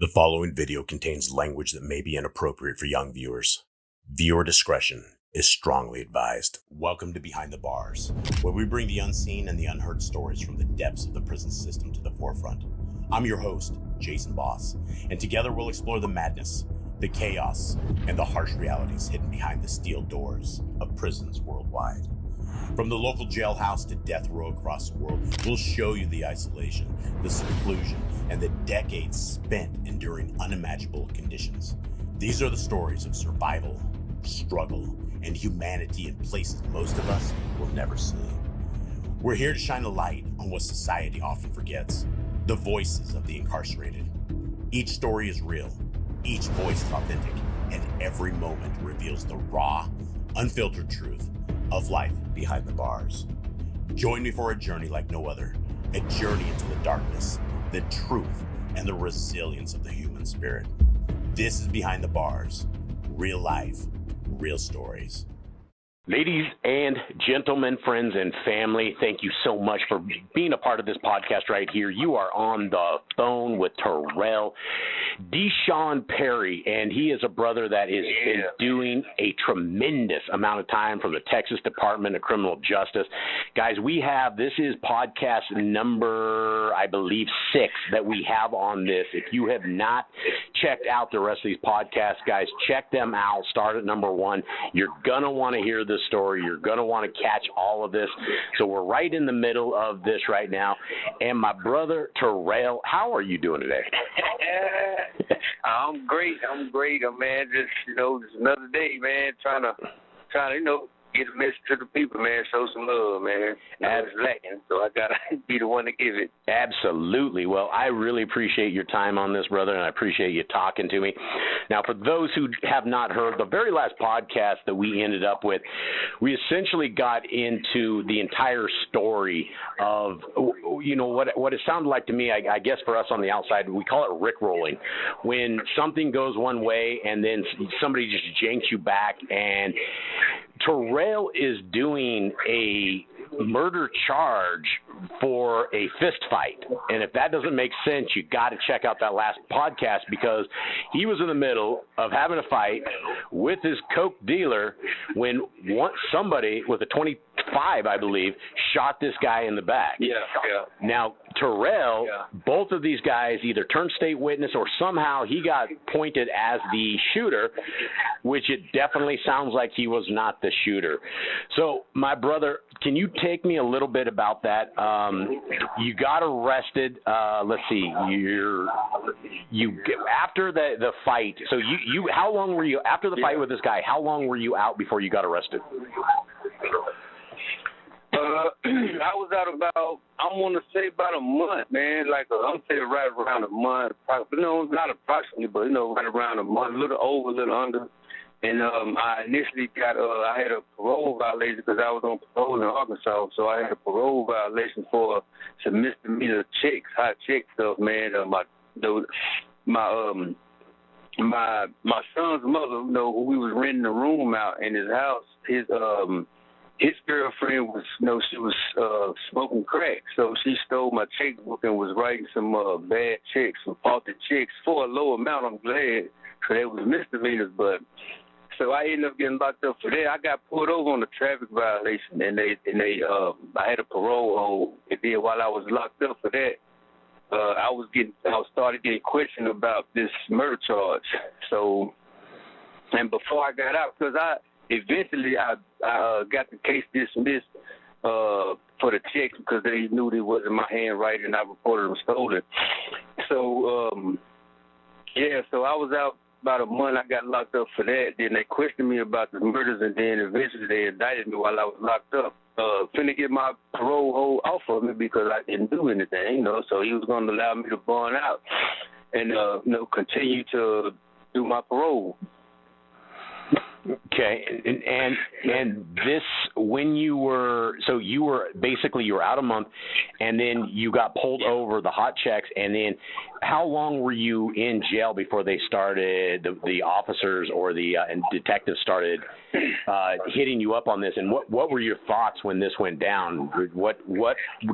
The following video contains language that may be inappropriate for young viewers. Viewer discretion is strongly advised. Welcome to Behind the Bars, where we bring the unseen and the unheard stories from the depths of the prison system to the forefront. I'm your host, Jason Boss, and together we'll explore the madness, the chaos, and the harsh realities hidden behind the steel doors of prisons worldwide. From the local jailhouse to death row across the world, we'll show you the isolation, the seclusion, and the decades spent enduring unimaginable conditions. These are the stories of survival, struggle, and humanity in places most of us will never see. We're here to shine a light on what society often forgets, the voices of the incarcerated. Each story is real, each voice is authentic, and every moment reveals the raw, unfiltered truth of life behind the bars. Join me for a journey like no other, a journey into the darkness, the truth, and the resilience of the human spirit. This is Behind the Bars, real life, real stories. Ladies and gentlemen, friends and family, thank you so much for being a part of this podcast right here. You are on the phone with Terrell Perry, and he is a brother that has been doing a tremendous amount of time for the Texas Department of Criminal Justice. Guys, this is podcast number, I believe, 6 that we have on this. If you have not checked out the rest of these podcasts, guys, check them out. Start at number 1. You're going to want to hear this story. You're going to want to catch all of this. So we're right in the middle of this right now. And my brother, Terrell, how are you doing today? I'm great, man. Just another day, man. Trying to, get a message to the people, man. Show some love, man. That's lacking, so I gotta be the one to give it. Absolutely. Well, I really appreciate your time on this, brother, and I appreciate you talking to me. Now, for those who have not heard, the very last podcast that we ended up with, we essentially got into the entire story of, what it sounded like to me. I guess for us on the outside, we call it rickrolling. When something goes one way and then somebody just janks you back, and Terrell is doing a murder charge for a fist fight. And if that doesn't make sense, you got to check out that last podcast, because he was in the middle of having a fight with his coke dealer when somebody with a 25, I believe, shot this guy in the back. Yeah. Now, Terrell, both of these guys either turned state witness or somehow he got pointed as the shooter, which it definitely sounds like he was not the shooter. So, my brother, can you take me a little bit about that? You got arrested. Let's see. After the fight. So how long were you after the fight with this guy? How long were you out before you got arrested? I was out about, I want to say about a month, man. I'm saying right around a month. Not approximately, but right around a month, a little over, a little under. And I initially I had a parole violation because I was on parole in Arkansas. So I had a parole violation for some misdemeanor checks, hot check stuff, man. My son's mother, who we was renting a room out in his house, his girlfriend was, she was smoking crack. So she stole my checkbook and was writing some bad checks, some faulty checks for a low amount. I'm glad, because they was misdemeanors, but. So I ended up getting locked up for that. I got pulled over on a traffic violation, and I had a parole hold. And then while I was locked up for that, I started getting questioned about this murder charge. So, and before I got out, because I got the case dismissed for the checks because they knew it wasn't my handwriting, and I reported them stolen. So, so I was out about a month. I got locked up for that. Then they questioned me about the murders, and then eventually they indicted me while I was locked up. Finna get my parole hold off of me because I didn't do anything, so he was going to allow me to bond out and, continue to do my parole. Okay, and this, when you were out a month, and then you got pulled over the hot checks, and then how long were you in jail before they started, the officers or the and detectives started hitting you up on this, and what were your thoughts when this went down? What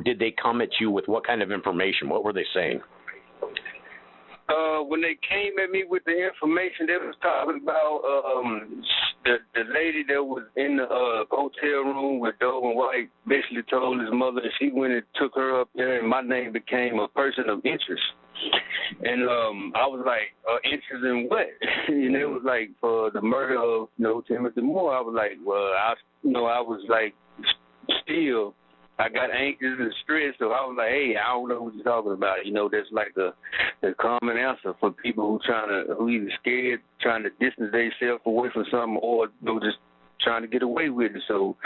did they come at you with? What kind of information? What were they saying? When they came at me with the information, they was talking about the lady that was in the hotel room with Doe and White basically told his mother that she went and took her up there, and my name became a person of interest. And I was like, interest in what? And it was like for the murder of Timothy Moore. I was like, well, I was like, still. I got anxious and stressed, so I was like, hey, I don't know what you're talking about. That's like the common answer for people who either scared, trying to distance themselves away from something, or just trying to get away with it. So,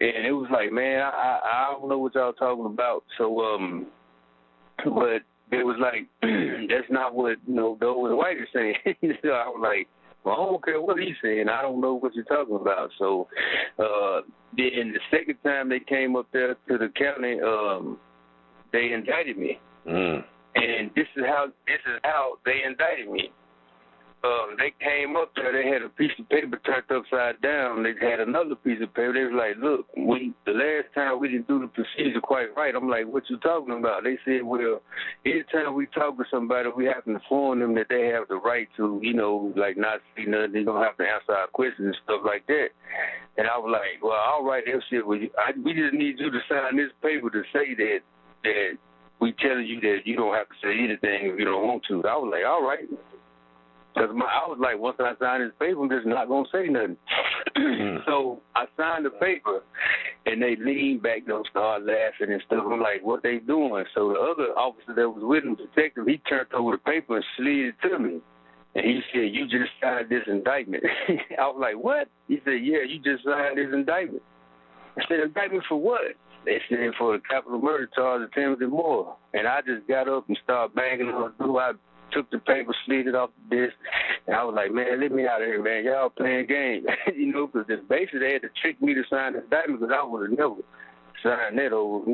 and it was like, man, I don't know what y'all talking about. So, but it was like, that's not what, Doe and White is saying. So I was like, well, I don't care what he's saying. I don't know what you're talking about. So then the second time they came up there to the county, they indicted me. And this is how they indicted me. They came up there, they had a piece of paper turned upside down. They had another piece of paper. They was like, look, the last time we didn't do the procedure quite right. I'm like, what you talking about? They said, well, anytime we talk to somebody, we have to inform them that they have the right to, like not see nothing. They don't have to answer our questions and stuff like that. And I was like, well, all right, they said, well, we just need you to sign this paper to say that we telling you that you don't have to say anything if you don't want to. I was like, all right. Because I was like, once I sign this paper, I'm just not going to say nothing. So I signed the paper, and they leaned back, started laughing and stuff. I'm like, what they doing? So the other officer that was with him, detective, he turned over the paper and slid it to me. And he said, you just signed this indictment. I was like, what? He said, yeah, you just signed this indictment. I said, indictment for what? They said for the capital murder charge of Timothy Moore. And I just got up and started banging on the door. I took the paper, slid it off the desk, and I was like, man, let me out of here, man. Y'all playing games. Because basically they had to trick me to sign the indictment because I would have never signed that over,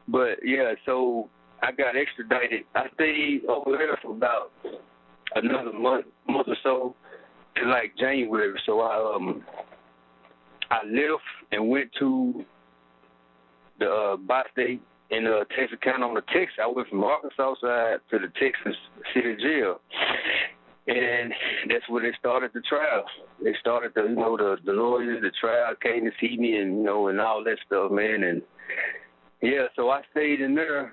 But, yeah, so I got extradited. I stayed over there for about another month or so to, like, January. So I left and went to the bi-state in Texas County on the Texas. I went from Arkansas side to the Texas City Jail. And that's where they started the trial. They started the lawyers, the trial came to see me and, and all that stuff, man. And, yeah, so I stayed in there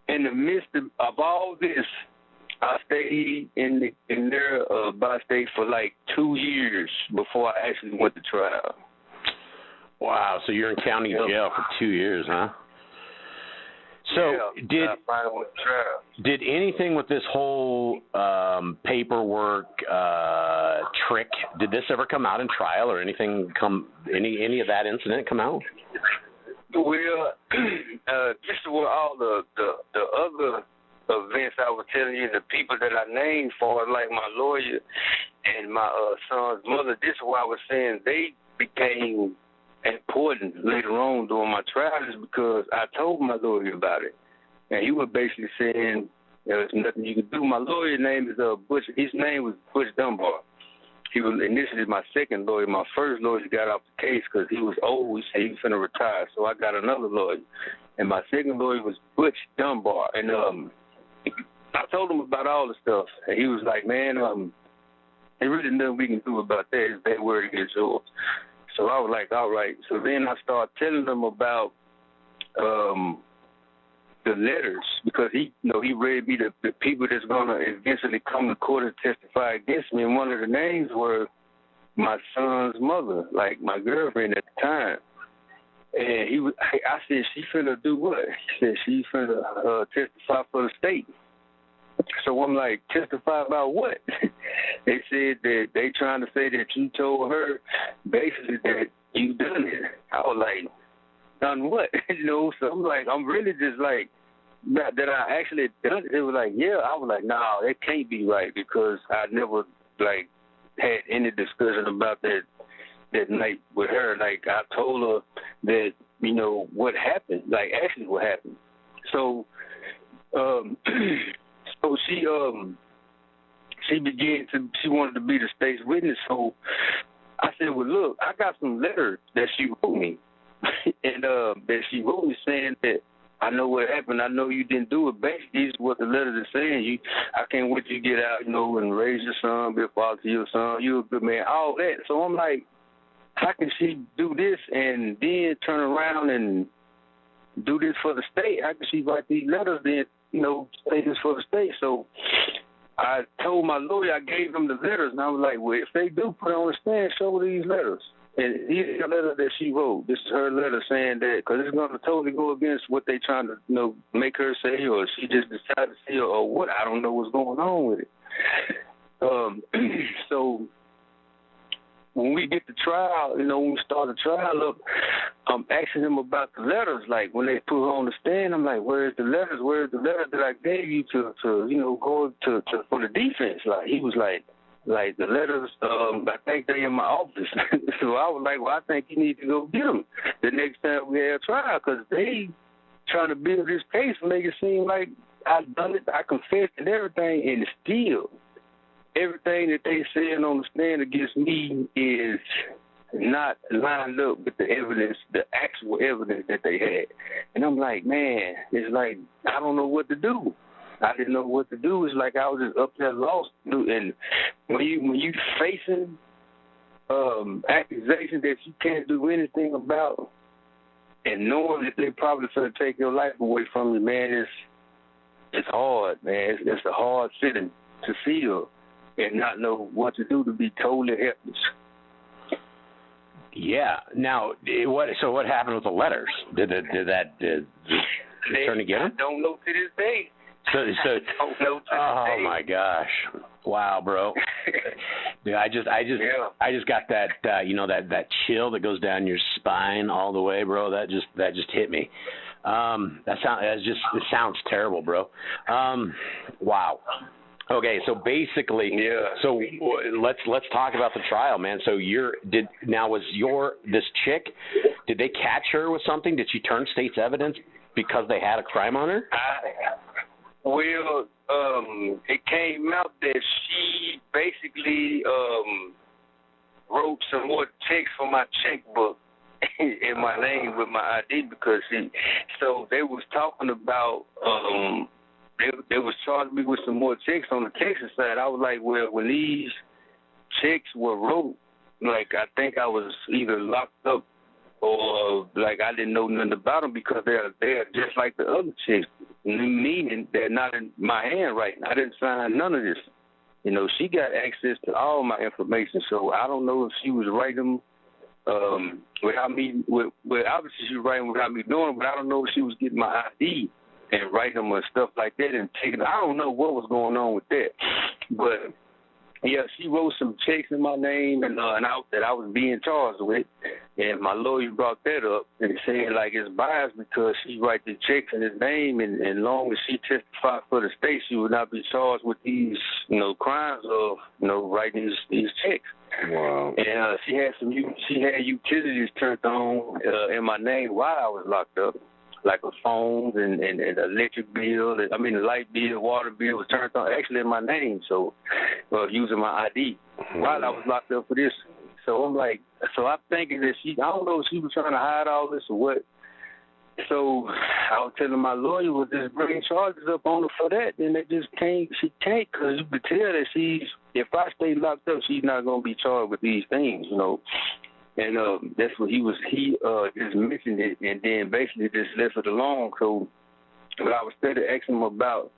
in the midst of all this, I stayed in there by state for like 2 years before I actually went to trial. Wow, so you're in county jail for 2 years, huh? So did anything with this whole paperwork trick, did this ever come out in trial or anything any of that incident come out? Well, just with all the other events I was telling you, the people that I named for, like my lawyer and my son's mother, this is why I was saying they became important later on during my trial is because I told my lawyer about it. And he was basically saying there's nothing you can do. My lawyer's name is Butch. His name was Butch Dunbar. He was initially my second lawyer. My first lawyer got off the case because he was old. He said he was going to retire. So I got another lawyer. And my second lawyer was Butch Dunbar. And I told him about all the stuff. And he was like, man, there's really nothing we can do about that. It's that word against yours. So I was like, all right. So then I started telling them about the letters because he read me the people that's going to eventually come to court and testify against me. And one of the names were my son's mother, like my girlfriend at the time. And I said, she finna do what? He said, she finna testify for the state. So I'm like, testify about what? They said that they trying to say that you told her basically that you done it. I was like, done what? So I'm like, I'm really just like, that I actually done it. They were like, yeah. I was like, no, that can't be right because I never like had any discussion about that night with her. Like I told her that, what happened, like actually what happened. So so she wanted to be the state's witness. So I said, well, look, I got some letters that she wrote me, and that she wrote me saying that I know what happened. I know you didn't do it. Basically, this is what the letter is saying. I can't wait to get out, and raise your son, be a father to your son. You're a good man, all that. So I'm like, how can she do this and then turn around and do this for the state? How can she write these letters then, say this for the state? So I told my lawyer, I gave him the letters, and I was like, well, if they do put it on the stand, show these letters. And these are the letters that she wrote. This is her letter saying that, because it's going to totally go against what they trying to, make her say, or she just decided to say, or what. I don't know what's going on with it. So when we get the trial, when we start the trial up, I'm asking him about the letters. Like, when they put her on the stand, I'm like, where's the letters? Where's the letters that I gave you to go to for the defense? Like, he was like the letters, I think they're in my office. So I was like, well, I think you need to go get them the next time we have a trial, because they trying to build this case and make it seem like I've done it, I confessed and everything, and still everything that they saying on the stand against me is not lined up with the evidence, the actual evidence that they had. And I'm like, man, it's like I don't know what to do. I didn't know what to do. It's like I was just up there lost. And when you facing accusations that you can't do anything about, and knowing that they probably trying to take your life away from you, man, it's hard, man. It's a hard feeling to feel and not know what to do, to be totally helpless. Yeah. Now, what happened with the letters? Did they turn to get them? I don't know to this day. So don't know to this day. My gosh. Wow, bro. Dude, I just got that that chill that goes down your spine all the way, bro. That just hit me. It sounds terrible, bro. Wow. Okay, so basically, So let's talk about the trial, man. So this chick, did they catch her with something? Did she turn state's evidence because they had a crime on her? It came out that she basically wrote some more checks for my checkbook in my name with my ID, because so they was talking about they was charging me with some more checks on the Texas side. I was like, well, when these checks were wrote, like, I think I was either locked up or like I didn't know nothing about them, because they're just like the other checks, meaning they're not in my handwriting. I didn't sign none of this. She got access to all my information, so I don't know if she was writing them without me. Obviously she was writing without me knowing, but I don't know if she was getting my ID and writing them and stuff like that and taking. I don't know what was going on with that, but yeah, she wrote some checks in my name and that I was being charged with, and my lawyer brought that up and saying like it's biased because she write the checks in his name, and long as she testified for the state, she would not be charged with these crimes of writing these checks. Wow. And she had utilities turned on in my name while I was locked up. Like a phone and electric bill, the light bill, water bill was turned on actually in my name, so using my ID while I was locked up for this. So I'm thinking that I don't know if she was trying to hide all this or what. So I was telling my lawyer, well, just bring charges up on her for that, then she can't, because you could tell that if I stay locked up, she's not going to be charged with these things, And that's what he just mentioned it, and then basically just left it alone. So when I was started asking him about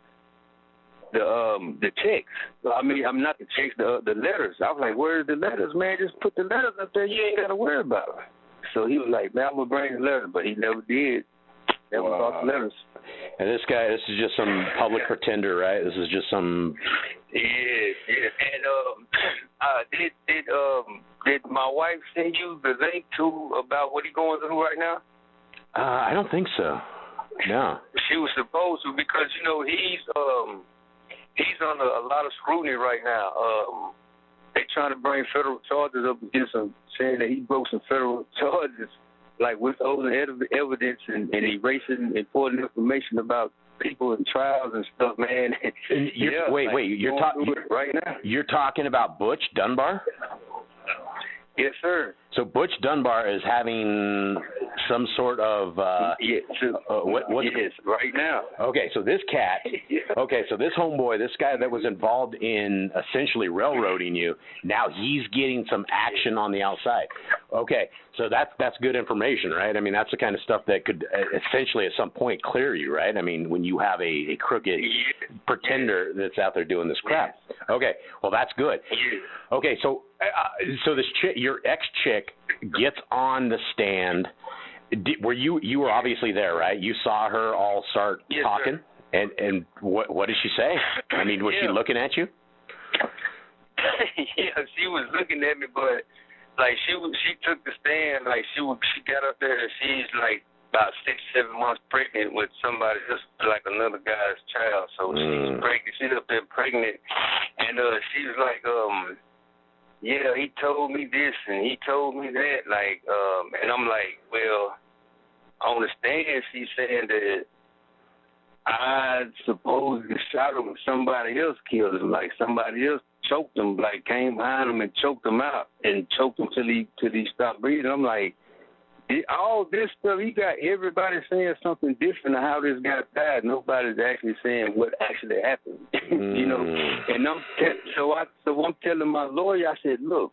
the checks, I'm not the checks, the letters. I was like, where's the letters, man? Just put the letters up there. You ain't got to worry about it. So he was like, man, I'm going to bring the letters, but he never did. Never brought the letters. And this is just some public pretender, right? This is just some... Yeah. And did my wife send you the link about what he's going through right now? I don't think so. No. She was supposed to, because he's on a lot of scrutiny right now. They trying to bring federal charges up against him, saying that he broke some federal charges, like withholding evidence and erasing important information about people in trials and stuff, man. And you're talking right now. You're talking about Butch Dunbar? Yes, sir. So Butch Dunbar is having some sort of yes, right now. Okay, so this cat. Okay, so this homeboy, this guy that was involved in essentially railroading you, now he's getting some action on the outside. Okay, so that's good information, right? I mean, that's the kind of stuff that could essentially at some point clear you, right? I mean, when you have a crooked pretender that's out there doing this crap. Okay, well that's good. Okay, so this chick, your ex-chick, gets on the stand. Were you were obviously there, right? You saw her all start talking, sir. and what did she say? I mean, was she looking at you? Yeah, she was looking at me, but like she took the stand, like she got up there and she's like about 6-7 months pregnant with somebody else, like another guy's child. So she's pregnant. She's up there pregnant, and she was like, yeah, he told me this and he told me that, like, and I'm like, well, on the stand, she's saying that I supposedly shot him and somebody else killed him, like somebody else choked him, like came behind him and choked him out and choked him till he stopped breathing. I'm like, all this stuff, you got everybody saying something different of how this guy died. Nobody's actually saying what actually happened, you know. And so I'm telling my lawyer, I said, look,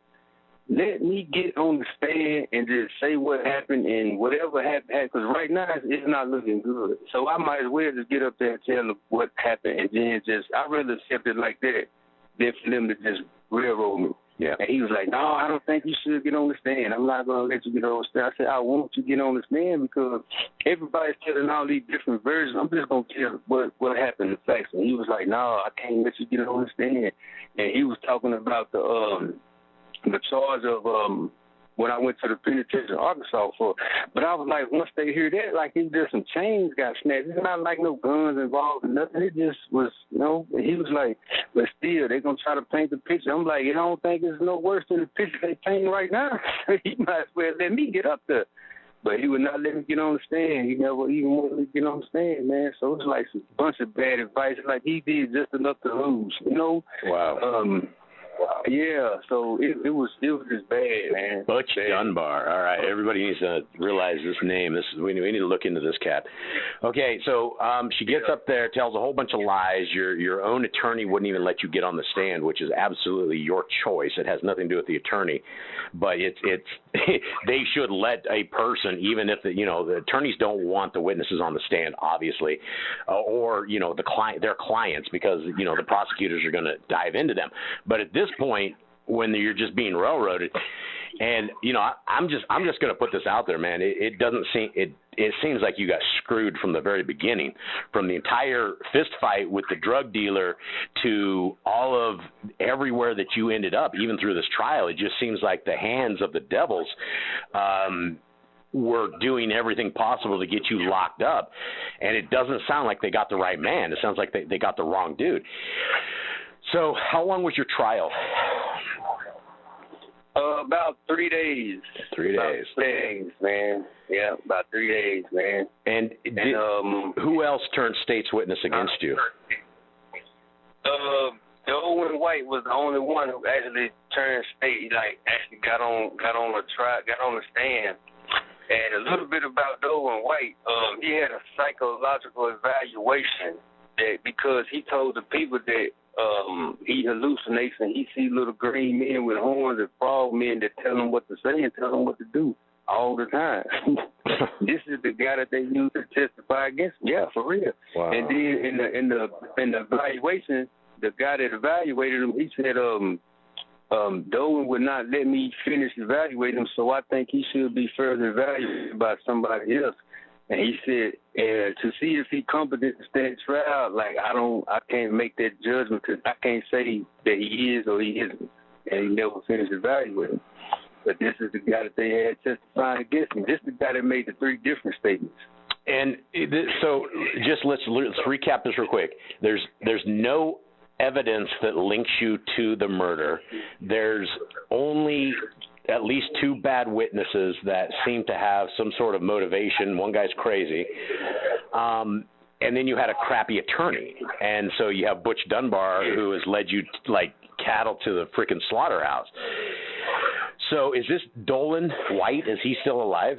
let me get on the stand and just say what happened and whatever happened, because right now it's not looking good. So I might as well just get up there and tell them what happened, and then I'd rather accept it like that than for them to just railroad me. Yeah. And he was like, no, I don't think you should get on the stand. I'm not going to let you get on the stand. I said, I want you to get on the stand because everybody's telling all these different versions. I'm just going to tell what happened, the facts. And he was like, no, I can't let you get on the stand. And he was talking about the charge of when I went to the penitentiary in Arkansas for. But I was like, once they hear that, like he just some chains got snatched. It's not like no guns involved or nothing. It just was, you know. He was like, but still, they're gonna try to paint the picture. I'm like, I don't think it's no worse than the picture they painting right now. He might as well let me get up there. But he would not let me get on the stand. He never even wanted me to get on the stand, man. So it's like a bunch of bad advice. Like he did just enough to lose, you know. Wow. Yeah, so it was just bad, man. Butch Dunbar. All right, everybody needs to realize this name. We need to look into this cat. Okay, so she gets up there, tells a whole bunch of lies. Your own attorney wouldn't even let you get on the stand, which is absolutely your choice. It has nothing to do with the attorney, but it's they should let a person, even if the attorneys don't want the witnesses on the stand, obviously, or their clients, because the prosecutors are going to dive into them. But at this point, when you're just being railroaded, and I'm just going to put this out there, man. It doesn't seem it seems like you got screwed from the very beginning, from the entire fist fight with the drug dealer to all of everywhere that you ended up, even through this trial. It just seems like the hands of the devils were doing everything possible to get you locked up, and it doesn't sound like they got the right man. It sounds like they got the wrong dude. So how long was your trial? About 3 days. 3 days. 3 days, man. Yeah, about 3 days, man. And who else turned state's witness against you? Owen White was the only one who actually turned state. Like actually got on the stand. And a little bit about Owen White. He had a psychological evaluation that because he told the people that he hallucinates and he sees little green men with horns and frog men that tell him what to say and tell him what to do all the time. This is the guy that they use to testify against him. Yeah, for real. Wow. And then in the evaluation, the guy that evaluated him, he said, Dolan would not let me finish evaluating him, so I think he should be further evaluated by somebody else. And he said, to see if he's competent to stand trial, like I can't make that judgment because I can't say that he is or he isn't. And he never finished evaluating. But this is the guy that they had testifying against him. This is the guy that made the 3 different statements. And so just let's recap this real quick. There's no evidence that links you to the murder. There's only at least 2 bad witnesses that seem to have some sort of motivation. One guy's crazy. And then you had a crappy attorney. And so you have Butch Dunbar, who has led you like cattle to the freaking slaughterhouse. So is this Dolan White? Is he still alive?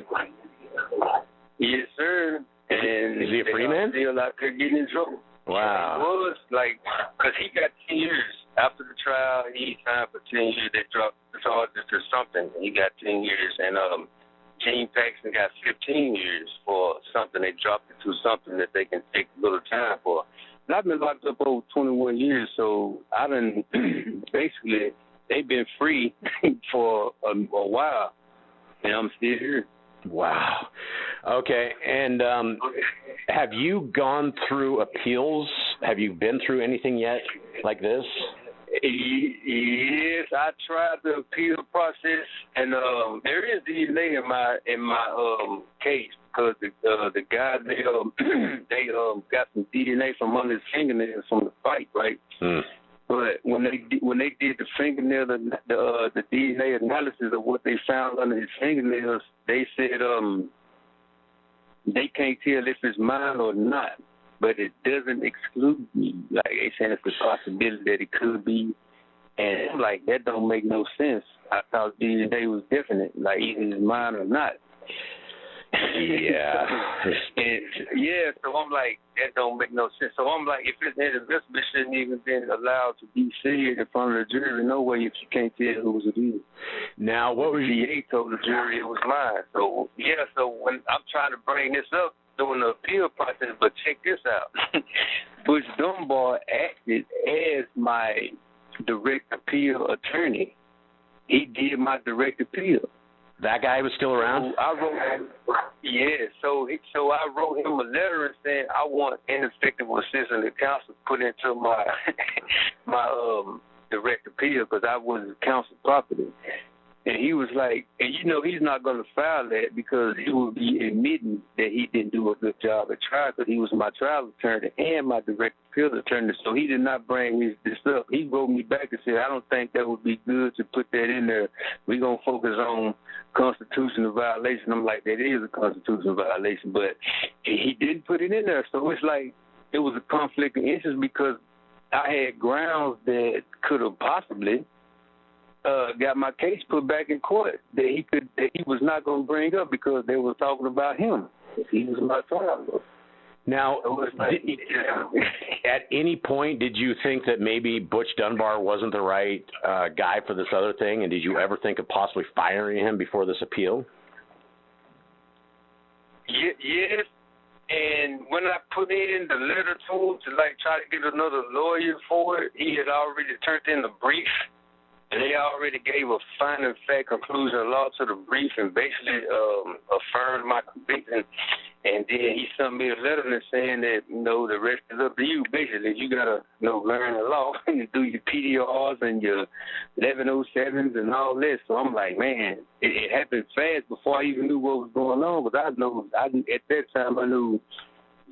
Yes, sir. And is he a free man? Still out there getting in trouble. Wow. He was, like, because he got 10 years. After the trial, he signed for 10 years. They dropped the charges or something. He got 10 years. And Gene Paxton got 15 years for something. They dropped it to something that they can take a little time for. And I've been locked up over 21 years, so I done basically, they've been free for a while, and I'm still here. Wow. Okay, and have you gone through appeals? Have you been through anything yet like this? Yes, I tried the appeal process, and there is DNA in my case because the guy they got some DNA from under his fingernails from the fight, right? But when they did the fingernail the DNA analysis of what they found under his fingernails, they said they can't tell if it's mine or not. But it doesn't exclude me. Like, they saying it's a possibility that it could be. And I'm like, that don't make no sense. I thought DNA was definite, like either it's mine or not. Yeah. So I'm like, that don't make no sense. So I'm like, if it's inadmissible, it shouldn't even been allowed to be said in front of the jury. No way if you can't tell whose it is. Now, what was the DA told the jury it was mine. So, so when I'm trying to bring this up, during the appeal process, but check this out. Butch Dunbar acted as my direct appeal attorney. He did my direct appeal. That guy was still around? So I wrote him a letter and said I want ineffective assistance to counsel put into my direct appeal because I was counsel property. And he was like, and he's not going to file that because he will be admitting that he didn't do a good job at trial because he was my trial attorney and my direct appeal attorney. So he did not bring this up. He wrote me back and said, I don't think that would be good to put that in there. We're going to focus on constitutional violation. I'm like, that is a constitutional violation. But he didn't put it in there. So it's like it was a conflict of interest because I had grounds that could have possibly got my case put back in court that he was not going to bring up because they were talking about him. He was my trial. Now, at any point, did you think that maybe Butch Dunbar wasn't the right guy for this other thing, and did you ever think of possibly firing him before this appeal? Yes. And when I put in the letter to him to try to get another lawyer for it, he had already turned in the brief. And they already gave a final fact conclusion of law to the brief and basically affirmed my conviction. And then he sent me a letter saying that, the rest is up to you. Basically, you got to, learn the law and do your PDRs and your 1107s and all this. So I'm like, man, it happened fast before I even knew what was going on. But at that time, I knew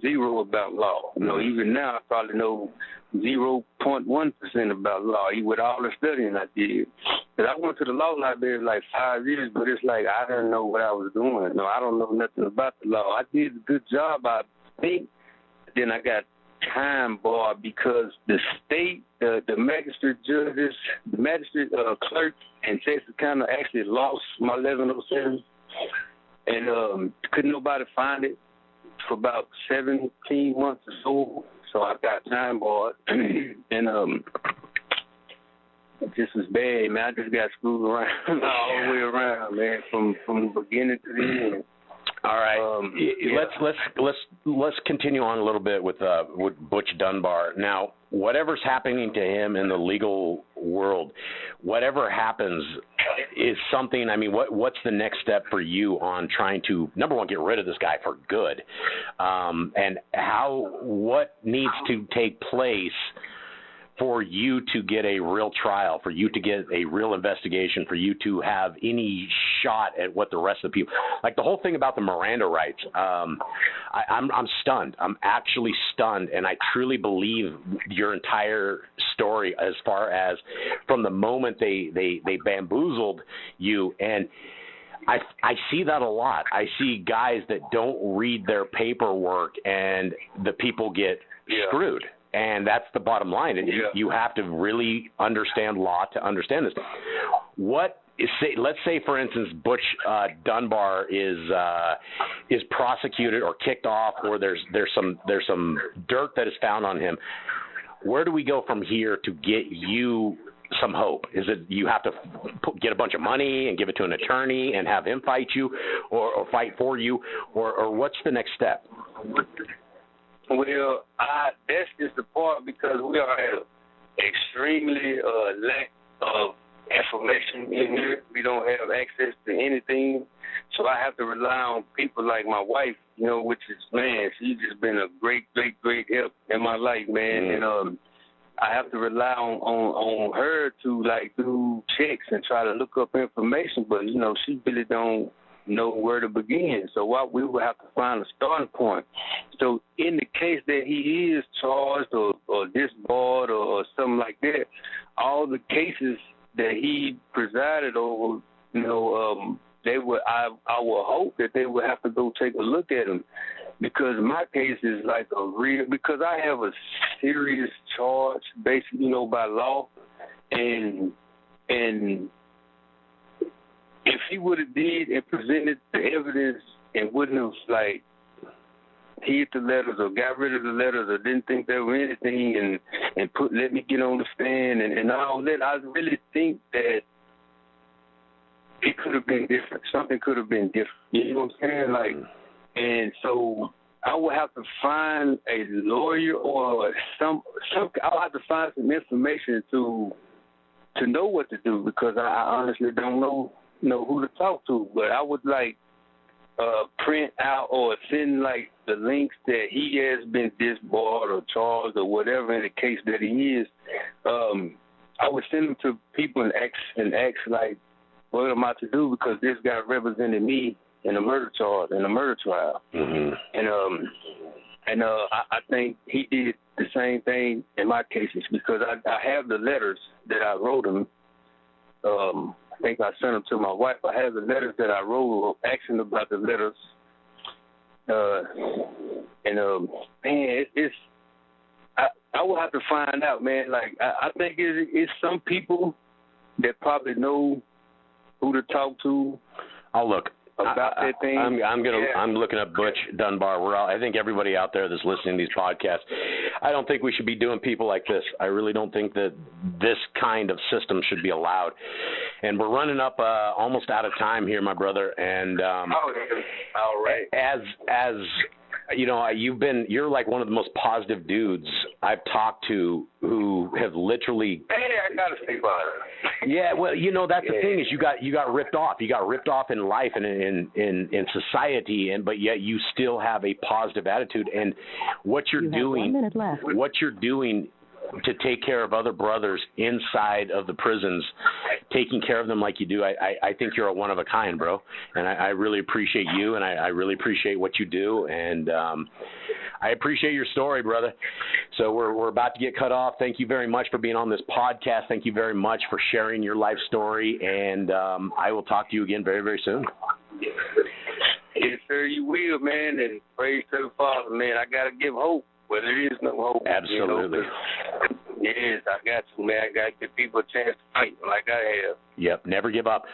zero about law. Even now I probably know 0.1% about law, with all the studying I did. Because I went to the law library 5 years, but it's like I didn't know what I was doing. No, I don't know nothing about the law. I did a good job, I think. Then I got time barred because the state, the magistrate judges, the magistrate clerk in Texas County actually lost my 1107, and couldn't nobody find it for about 17 months or so. So I got time barred, and this was bad, man. I just got screwed around all the way around, man, from the beginning to the end. All right, let's continue on a little bit with Butch Dunbar. Now, whatever's happening to him in the legal world, whatever happens is something. I mean, what's the next step for you on trying to, number one, get rid of this guy for good, and what needs to take place for you to get a real trial, for you to get a real investigation, for you to have any shot at what the rest of the people, like the whole thing about the Miranda rights. I'm stunned. I'm actually stunned, and I truly believe your entire story as far as from the moment they bamboozled you. And I see that a lot. I see guys that don't read their paperwork, and the people get screwed. And that's the bottom line. And you have to really understand law to understand this. What let's say, for instance, Butch Dunbar is prosecuted or kicked off, or there's some dirt that is found on him. Where do we go from here to get you some hope? Is it you have to get a bunch of money and give it to an attorney and have him fight you, or fight for you, or what's the next step? Well, that's just the part, because we are at extremely lack of information in here. We don't have access to anything, so I have to rely on people like my wife, which is, man, she's just been a great help in my life, man. And I have to rely on her to like do checks and try to look up information, but she really don't know where to begin. So we will have to find a starting point. So in the case that he is charged or disbarred or something like that, all the cases that he presided over, they would. I would hope that they would have to go take a look at him, because my case is like because I have a serious charge, basically, by law, and if he would have did and presented the evidence and wouldn't have like hid the letters or got rid of the letters or didn't think there were anything and let me get on the stand and all that, I really think that it could have been different. Something could have been different. You know what I'm saying? Like, and so I would have to find a lawyer or I'll have to find some information to know what to do, because I honestly don't know who to talk to. But I would like print out or send like the links that he has been disbarred or charged or whatever in the case that he is. I would send them to people and ask like, what am I to do, because this guy represented me in a murder charge, in a murder trial. Mm-hmm. And I think he did the same thing in my cases, because I have the letters that I wrote him. I think I sent them to my wife. I have the letters that I wrote asking about the letters. Man, I will have to find out, man. Like, I think it's some people that probably know who to talk to. I'll look about that thing. I'm looking up Butch Dunbar. I think everybody out there that's listening to these podcasts, I don't think we should be doing people like this. I really don't think that this kind of system should be allowed. And we're running up almost out of time here, my brother. And all right. As you know, you're like one of the most positive dudes I've talked to who have literally. Hey, I gotta say about it. Yeah, well, that's the thing is you got ripped off. You got ripped off in life and in society, but yet you still have a positive attitude. And what you're doing, 1 minute left. What you're doing to take care of other brothers inside of the prisons, taking care of them like you do, I think you're a one of a kind, bro. And I really appreciate you, and I really appreciate what you do, and I appreciate your story, brother. So we're about to get cut off. Thank you very much for being on this podcast. Thank you very much for sharing your life story, and I will talk to you again very, very soon. Yes, sir, you will, man, and praise to the Father, man. I got to give hope where there is no hope. Absolutely. Yes, I got to, man. I got to give people a chance to fight like I have. Yep, never give up.